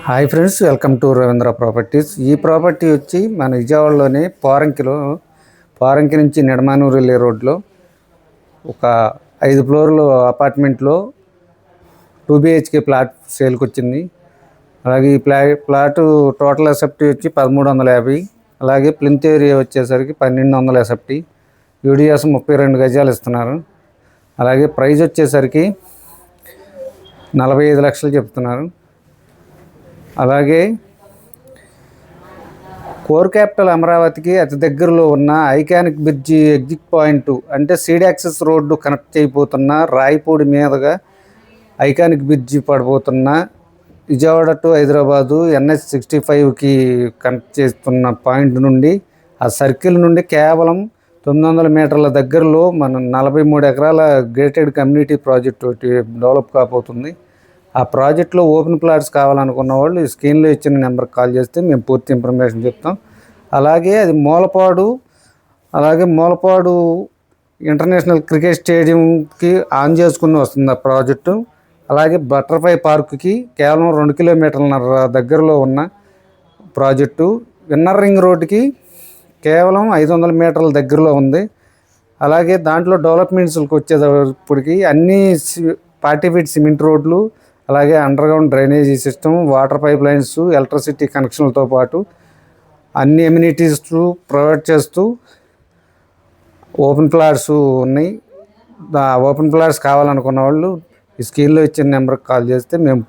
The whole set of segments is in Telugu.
Hi friends, welcome to Ravindra properties. ఈ ప్రాపర్టీ వచ్చి మన విజయవాడలోని పారంకి నుంచి నిడమానూరు వెళ్ళే రోడ్లో ఒక 5 ఫ్లోర్లు అపార్ట్మెంట్లో 2 BHK ప్లాట్ సేల్కి వచ్చింది. అలాగే ఈ ప్లాటు టోటల్ ఎసెప్టీ వచ్చి 1350. అలాగే ప్లింత్ ఏరియా వచ్చేసరికి 1200 ఎసెప్టీ. యూడిఎస్ 32 గజాలు ఇస్తున్నారు. అలాగే ప్రైస్ వచ్చేసరికి 45 లక్షలు చెప్తున్నారు. అలాగే కోర్ క్యాపిటల్ అమరావతికి అతి దగ్గరలో ఉన్న ఐకానిక్ బ్రిడ్జి ఎగ్జిట్ పాయింట్ అంటే సీడ్ యాక్సెస్ రోడ్డు కనెక్ట్ చేయబోతున్న రాయపూడి మీదుగా ఐకానిక్ బ్రిడ్జి పడబోతున్న విజయవాడ టు హైదరాబాదు NH 65కి కనెక్ట్ చేస్తున్న పాయింట్ నుండి ఆ సర్కిల్ నుండి కేవలం 900 మీటర్ల దగ్గరలో మనం 43 ఎకరాల గేటెడ్ కమ్యూనిటీ ప్రాజెక్ట్ ఒకటి డెవలప్ కాబోతుంది. ఆ ప్రాజెక్ట్లో ఓపెన్ ప్లాట్స్ కావాలనుకున్న వాళ్ళు ఈ స్క్రీన్లో ఇచ్చిన నెంబర్కి కాల్ చేస్తే మేము పూర్తి ఇన్ఫర్మేషన్ చెప్తాం. అలాగే అది మూలపాడు ఇంటర్నేషనల్ క్రికెట్ స్టేడియంకి ఆన్ చేసుకుని వస్తుంది ఆ ప్రాజెక్టు. అలాగే బటర్ఫ్లై పార్కుకి కేవలం 2 కిలోమీటర్ల దగ్గరలో ఉన్న ప్రాజెక్టు. ఇన్నర్ రింగ్ రోడ్డుకి కేవలం 500 మీటర్ల దగ్గరలో ఉంది. అలాగే దాంట్లో డెవలప్మెంట్స్కి వచ్చేటప్పటికి అన్ని 40 ఫీట్ సిమెంట్ రోడ్లు, అలాగే underground drainage system, water pipe lines, electricity కనెక్షన్లతో పాటు అన్ని ఎమ్యూనిటీస్ ప్రొవైడ్ చేస్తూ ఓపెన్ ప్లాట్స్ ఉన్నాయి. ఓపెన్ ప్లాట్స్ కావాలనుకున్న వాళ్ళు ఈ స్క్రీన్లో ఇచ్చిన నెంబర్కి కాల్ చేస్తే మేము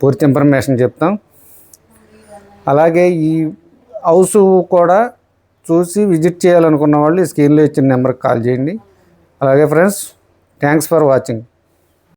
పూర్తి ఇన్ఫర్మేషన్ చెప్తాం. అలాగే ఈ హౌస్ కూడా చూసి విజిట్ చేయాలనుకున్న వాళ్ళు ఈ స్క్రీన్లో ఇచ్చిన నెంబర్కి కాల్ చేయండి. అలాగే ఫ్రెండ్స్, థ్యాంక్స్ ఫర్ వాచింగ్.